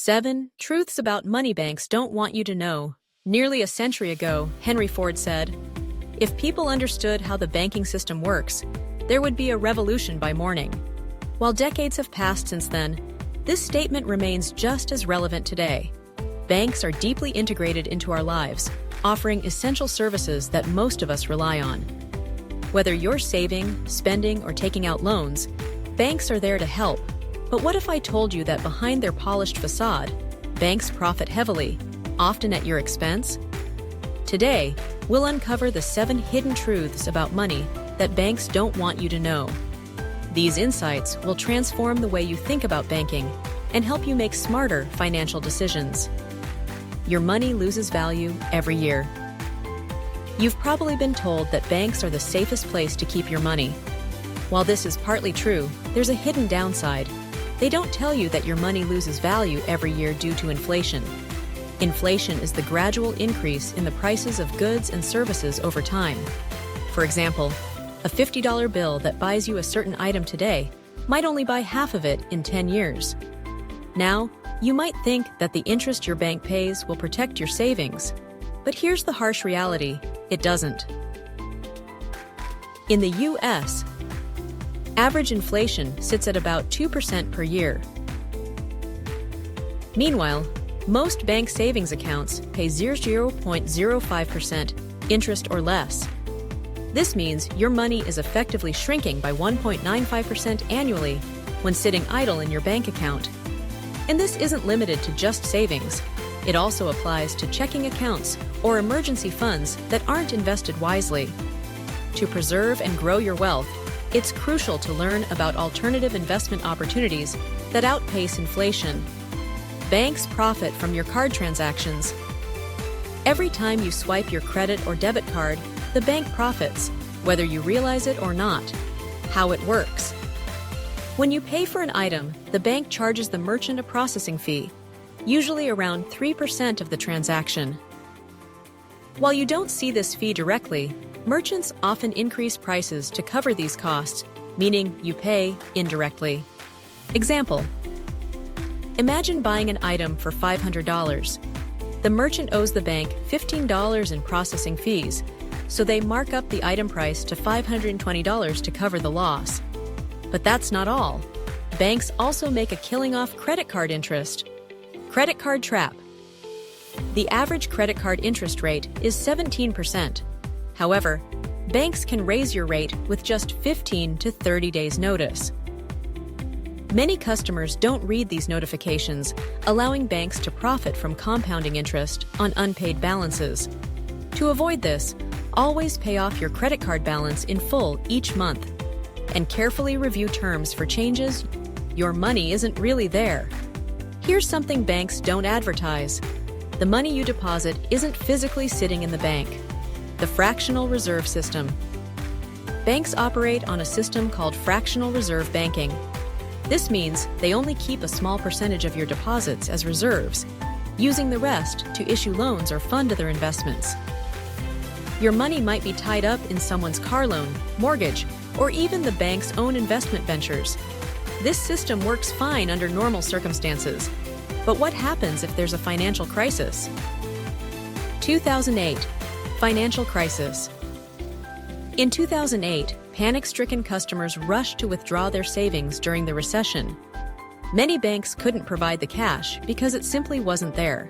7 Truths about money banks don't want you to know. Nearly a century ago, Henry Ford said, "If people understood how the banking system works, there would be a revolution by morning." While decades have passed since then, this statement remains just as relevant today. Banks are deeply integrated into our lives, offering essential services that most of us rely on. Whether you're saving, spending, or taking out loans, banks are there to help. But what if I told you that behind their polished facade, banks profit heavily, often at your expense? Today, we'll uncover the 7 hidden truths about money that banks don't want you to know. These insights will transform the way you think about banking and help you make smarter financial decisions. Your money loses value every year. You've probably been told that banks are the safest place to keep your money. While this is partly true, there's a hidden downside. They don't tell you that your money loses value every year due to inflation. Inflation is the gradual increase in the prices of goods and services over time. For example, a $50 bill that buys you a certain item today might only buy half of it in 10 years. Now, you might think that the interest your bank pays will protect your savings. But here's the harsh reality: it doesn't. In the U.S., average inflation sits at about 2% per year. Meanwhile, most bank savings accounts pay 0.05% interest or less. This means your money is effectively shrinking by 1.95% annually when sitting idle in your bank account. And this isn't limited to just savings. It also applies to checking accounts or emergency funds that aren't invested wisely. To preserve and grow your wealth, it's crucial to learn about alternative investment opportunities that outpace inflation. Banks profit from your card transactions. Every time you swipe your credit or debit card, the bank profits, whether you realize it or not. How it works. When you pay for an item, the bank charges the merchant a processing fee, usually around 3% of the transaction. While you don't see this fee directly, merchants often increase prices to cover these costs, meaning you pay indirectly. Example: imagine buying an item for $500. The merchant owes the bank $15 in processing fees, so they mark up the item price to $520 to cover the loss. But that's not all. Banks also make a killing off credit card interest. Credit card trap. The average credit card interest rate is 17%. However, banks can raise your rate with just 15 to 30 days notice. Many customers don't read these notifications, allowing banks to profit from compounding interest on unpaid balances. To avoid this, always pay off your credit card balance in full each month, and carefully review terms for changes. Your money isn't really there. Here's something banks don't advertise. The money you deposit isn't physically sitting in the bank. The fractional reserve system. Banks operate on a system called fractional reserve banking. This means they only keep a small percentage of your deposits as reserves, using the rest to issue loans or fund other investments. Your money might be tied up in someone's car loan, mortgage, or even the bank's own investment ventures. This system works fine under normal circumstances. But what happens if there's a financial crisis? 2008. Financial crisis. In 2008, panic-stricken customers rushed to withdraw their savings during the recession. Many banks couldn't provide the cash because it simply wasn't there.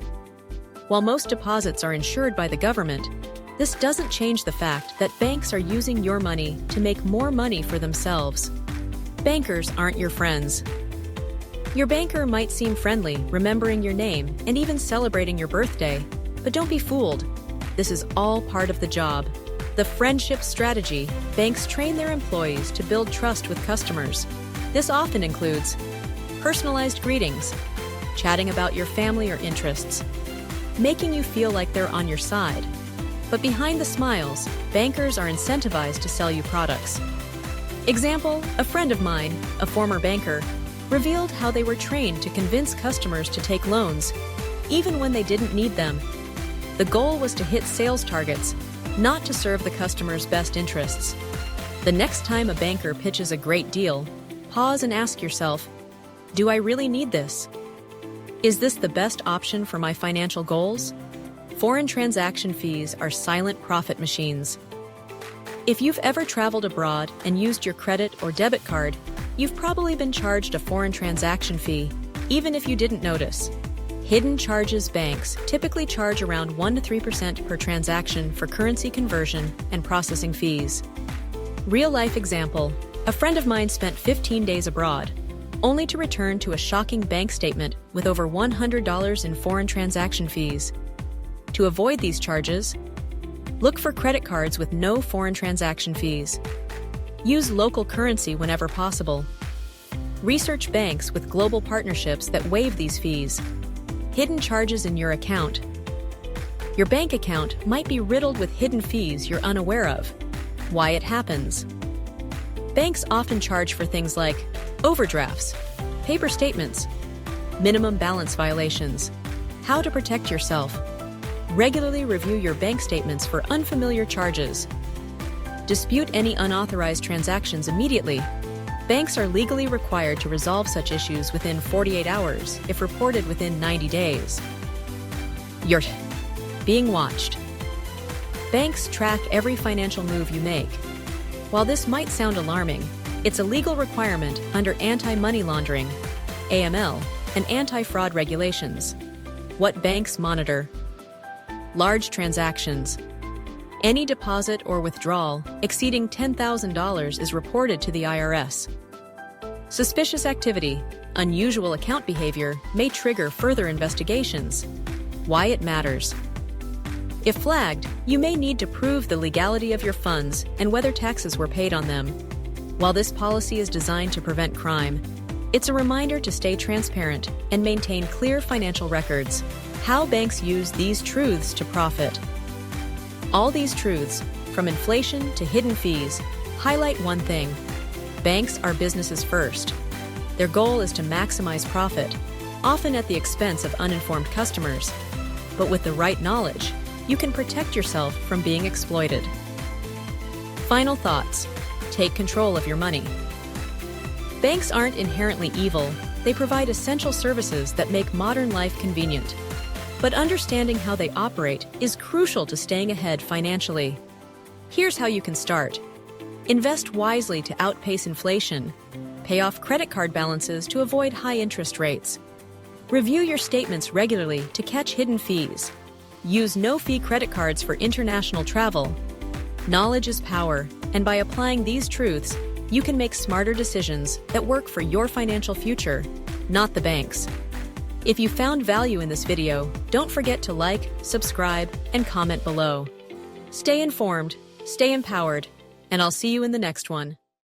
While most deposits are insured by the government, this doesn't change the fact that banks are using your money to make more money for themselves. Bankers aren't your friends. Your banker might seem friendly, remembering your name and even celebrating your birthday, but don't be fooled. This is all part of the job. The friendship strategy. Banks train their employees to build trust with customers. This often includes personalized greetings, chatting about your family or interests, making you feel like they're on your side. But behind the smiles, bankers are incentivized to sell you products. Example: a friend of mine, a former banker, revealed how they were trained to convince customers to take loans, even when they didn't need them. The goal was to hit sales targets, not to serve the customer's best interests. The next time a banker pitches a great deal, pause and ask yourself, do I really need this? Is this the best option for my financial goals? Foreign transaction fees are silent profit machines. If you've ever traveled abroad and used your credit or debit card, you've probably been charged a foreign transaction fee, even if you didn't notice. Hidden charges. Banks typically charge around 1 to 3% per transaction for currency conversion and processing fees. Real-life example: a friend of mine spent 15 days abroad, only to return to a shocking bank statement with over $100 in foreign transaction fees. To avoid these charges, look for credit cards with no foreign transaction fees. Use local currency whenever possible. Research banks with global partnerships that waive these fees. Hidden charges in your account. Your bank account might be riddled with hidden fees you're unaware of. Why it happens. Banks often charge for things like overdrafts, paper statements, minimum balance violations. How to protect yourself. Regularly review your bank statements for unfamiliar charges. Dispute any unauthorized transactions immediately. Banks are legally required to resolve such issues within 48 hours if reported within 90 days. You're being watched. Banks track every financial move you make. While this might sound alarming, it's a legal requirement under anti-money laundering, AML, and anti-fraud regulations. What banks monitor? Large transactions. Any deposit or withdrawal exceeding $10,000 is reported to the IRS. Suspicious activity, unusual account behavior may trigger further investigations. Why it matters. If flagged, you may need to prove the legality of your funds and whether taxes were paid on them. While this policy is designed to prevent crime, it's a reminder to stay transparent and maintain clear financial records. How banks use these truths to profit. All these truths, from inflation to hidden fees, highlight one thing: banks are businesses first. Their goal is to maximize profit, often at the expense of uninformed customers. But with the right knowledge, you can protect yourself from being exploited. Final thoughts: take control of your money. Banks aren't inherently evil. They provide essential services that make modern life convenient. But understanding how they operate is crucial to staying ahead financially. Here's how you can start. Invest wisely to outpace inflation. Pay off credit card balances to avoid high interest rates. Review your statements regularly to catch hidden fees. Use no-fee credit cards for international travel. Knowledge is power, and by applying these truths, you can make smarter decisions that work for your financial future, not the bank's. If you found value in this video, don't forget to like, subscribe, and comment below. Stay informed, stay empowered, and I'll see you in the next one.